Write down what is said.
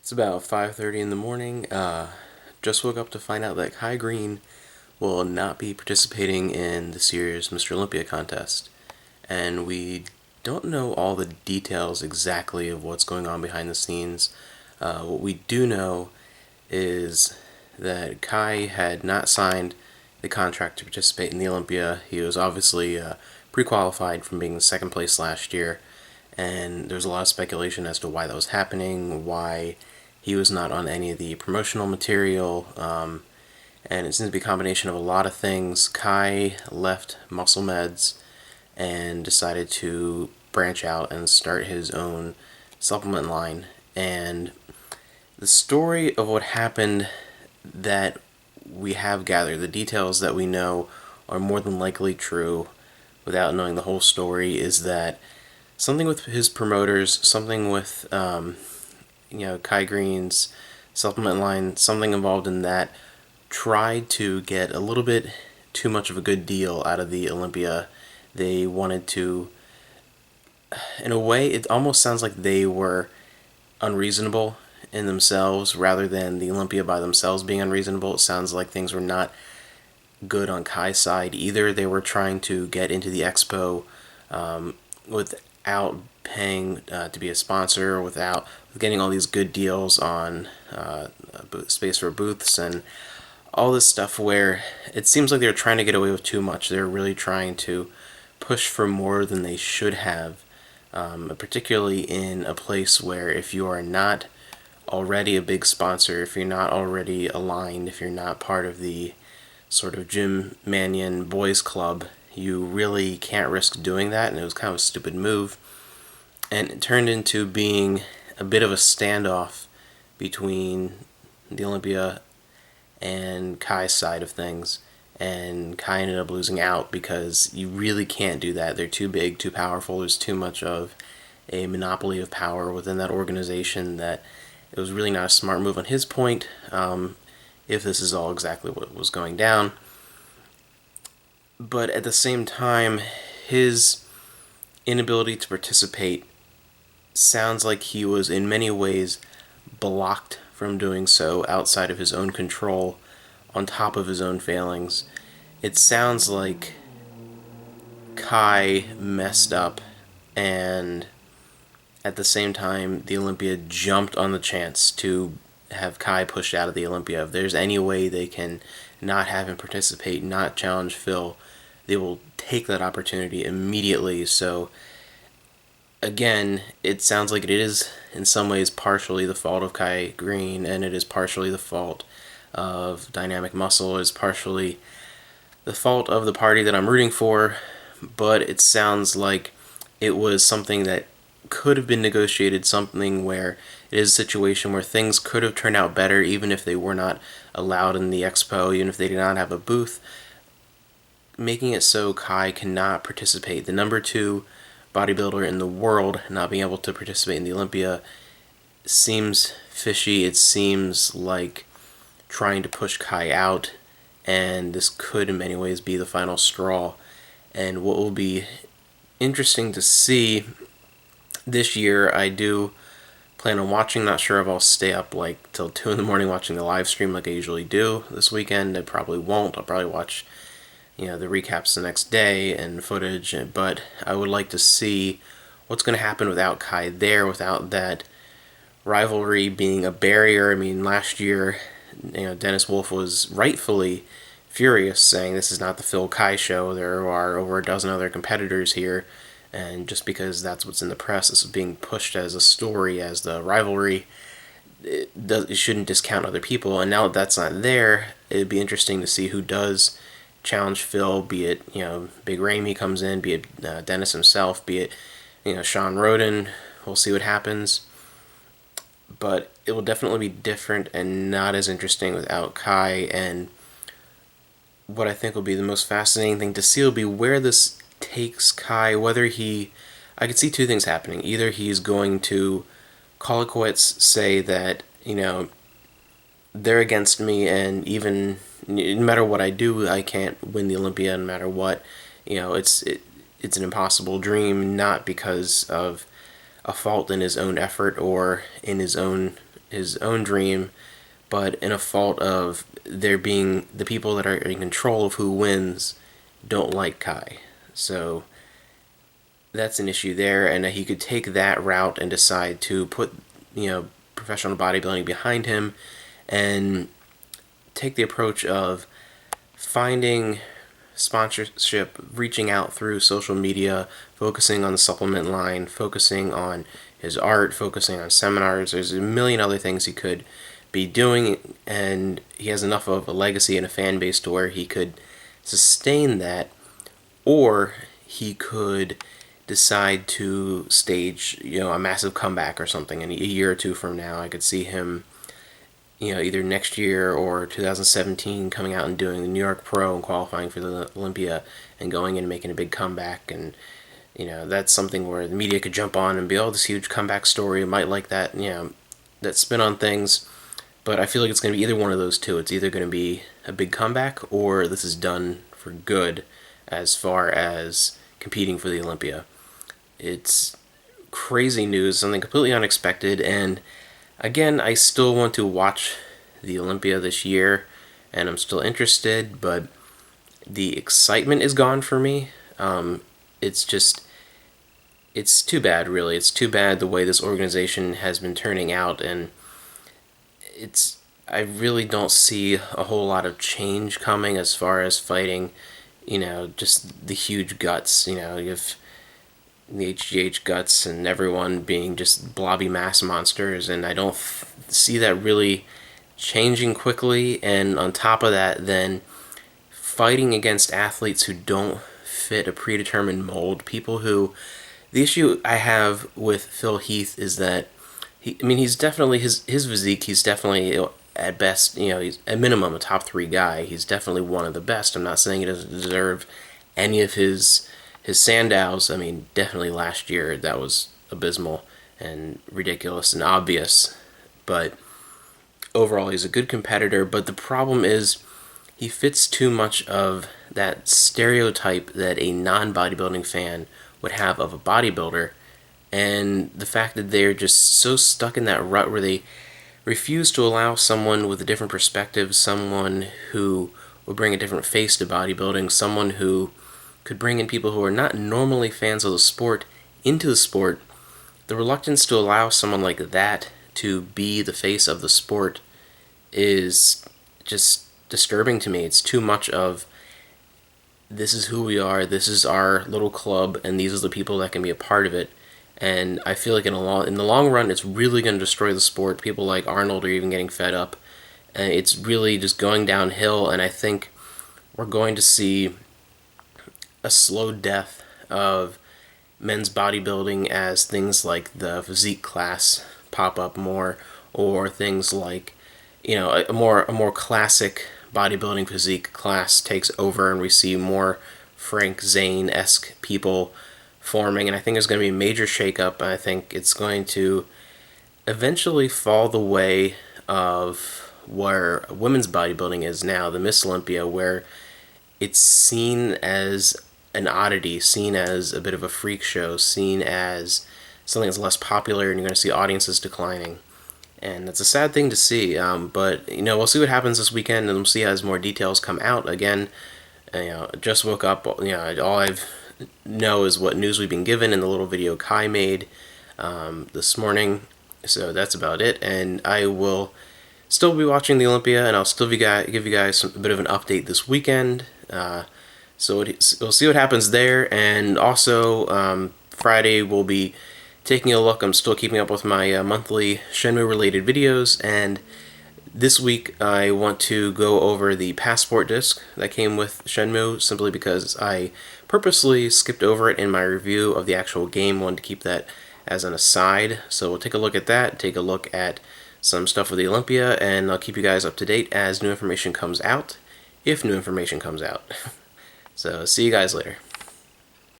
It's about 5:30 in the morning. Just woke up to find out that Kai Greene will not be participating in this year's Mr. Olympia contest. And we don't know all the details exactly of what's going on behind the scenes. What we do know is that Kai had not signed the contract to participate in the Olympia. He was obviously pre-qualified from being in second place last year, and there's a lot of speculation as to why that was happening, why he was not on any of the promotional material, and it seems to be a combination of a lot of things. Kai left Muscle Meds and decided to branch out and start his own supplement line. And the story of what happened that we have gathered, the details that we know are more than likely true without knowing the whole story, is that something with his promoters, something with Kai Greene's supplement line, something involved in that, tried to get a little bit too much of a good deal out of the Olympia. They wanted to, in a way, it almost sounds like they were unreasonable in themselves rather than the Olympia by themselves being unreasonable. It sounds like things were not good on Kai's side either. They were trying to get into the expo without paying to be a sponsor, without getting all these good deals on space for booths and all this stuff, where it seems like they're trying to get away with too much. They're really trying to push for more than they should have, particularly in a place where if you are not already a big sponsor, if you're not already aligned, if you're not part of the sort of Jim Mannion boys club, you really can't risk doing that, and it was kind of a stupid move. And it turned into being a bit of a standoff between the Olympia and Kai's side of things, and Kai ended up losing out because you really can't do that. They're too big, too powerful. There's too much of a monopoly of power within that organization that it was really not a smart move on his point, if this is all exactly what was going down. But at the same time, his inability to participate sounds like he was in many ways blocked from doing so outside of his own control, on top of his own failings. It sounds like Kai messed up, and at the same time, the Olympia jumped on the chance to have Kai pushed out of the Olympia. If there's any way they can not have him participate, not challenge Phil, they will take that opportunity immediately. So again, it sounds like it is in some ways partially the fault of Kai Greene, and it is partially the fault of Dynamic Muscle, it is partially the fault of the party that I'm rooting for, but it sounds like it was something that could have been negotiated, something where it is a situation where things could have turned out better even if they were not allowed in the expo, even if they did not have a booth, making it so Kai cannot participate. The number 2 bodybuilder in the world not being able to participate in the Olympia seems fishy. It seems like trying to push Kai out, and this could in many ways be the final straw. And what will be interesting to see this year, I do plan on watching. Not sure if I'll stay up like till 2 in the morning watching the live stream like I usually do this weekend. I probably won't. I'll probably watch the recaps the next day and footage, but I would like to see what's going to happen without Kai there, without that rivalry being a barrier. I mean, last year, Dennis Wolf was rightfully furious, saying this is not the Phil Kai show. There are over a dozen other competitors here, and just because that's what's in the press, this is being pushed as a story, as the rivalry. It shouldn't discount other people, and now that that's not there, it'd be interesting to see who does challenge Phil, be it Big Ramey comes in, be it Dennis himself, be it Sean Roden. We'll see what happens, but it will definitely be different and not as interesting without Kai. And what I think will be the most fascinating thing to see will be where this takes Kai. I could see 2 things happening. Either he's going to call it quits, say that they're against me, and even no matter what I do, I can't win the Olympia no matter what. It's an impossible dream, not because of a fault in his own effort or in his own his own dream, but in a fault of there being the people that are in control of who wins don't like Kai. So that's an issue there, and he could take that route and decide to put, professional bodybuilding behind him and take the approach of finding sponsorship, reaching out through social media, focusing on the supplement line, focusing on his art, focusing on seminars. There's a million other things he could be doing, and he has enough of a legacy and a fan base to where he could sustain that, or he could decide to stage, a massive comeback or something. And a year or two from now, I could see him, either next year or 2017 coming out and doing the New York Pro and qualifying for the Olympia and going in and making a big comeback. And, that's something where the media could jump on and be, oh, this huge comeback story. Might like that, that spin on things. But I feel like it's going to be either one of those two. It's either going to be a big comeback or this is done for good as far as competing for the Olympia. It's crazy news, something completely unexpected, and again, I still want to watch the Olympia this year, and I'm still interested, but the excitement is gone for me. It's too bad, really. It's too bad the way this organization has been turning out, and I really don't see a whole lot of change coming as far as fighting, just the huge guts. You have the HGH guts and everyone being just blobby mass monsters, and I don't see that really changing quickly. And on top of that, then fighting against athletes who don't fit a predetermined mold, people who, the issue I have with Phil Heath is that he's definitely his physique, he's definitely at best, he's at minimum a top 3 guy. He's definitely one of the best. I'm not saying he doesn't deserve any of his Sandows. Definitely last year that was abysmal and ridiculous and obvious. But overall, he's a good competitor. But the problem is he fits too much of that stereotype that a non-bodybuilding fan would have of a bodybuilder. And the fact that they're just so stuck in that rut where they refuse to allow someone with a different perspective, someone who would bring a different face to bodybuilding, someone who could bring in people who are not normally fans of the sport into the sport. The reluctance to allow someone like that to be the face of the sport is just disturbing to me. It's too much of, this is who we are, this is our little club, and these are the people that can be a part of it. And I feel like in the long run, it's really going to destroy the sport. People like Arnold are even getting fed up, and it's really just going downhill. And I think we're going to see a slow death of men's bodybuilding as things like the physique class pop up more, or things like, a more classic bodybuilding physique class takes over, and we see more Frank Zane-esque people forming. And I think there's going to be a major shakeup. I think it's going to eventually fall the way of where women's bodybuilding is now, the Miss Olympia, where it's seen as an oddity, seen as a bit of a freak show, seen as something that's less popular, and you're going to see audiences declining. And it's a sad thing to see, but we'll see what happens this weekend, and we'll see as more details come out. Again, just woke up, all I know is what news we've been given in the little video Kai made this morning, so that's about it. And I will still be watching the Olympia, and I'll still give you guys a bit of an update this weekend. So we'll see what happens there, and also Friday we'll be taking a look. I'm still keeping up with my monthly Shenmue-related videos, and this week I want to go over the passport disc that came with Shenmue, simply because I purposely skipped over it in my review of the actual game. Wanted to keep that as an aside, so we'll take a look at that, take a look at some stuff with the Olympia, and I'll keep you guys up to date as new information comes out, if new information comes out. So see you guys later.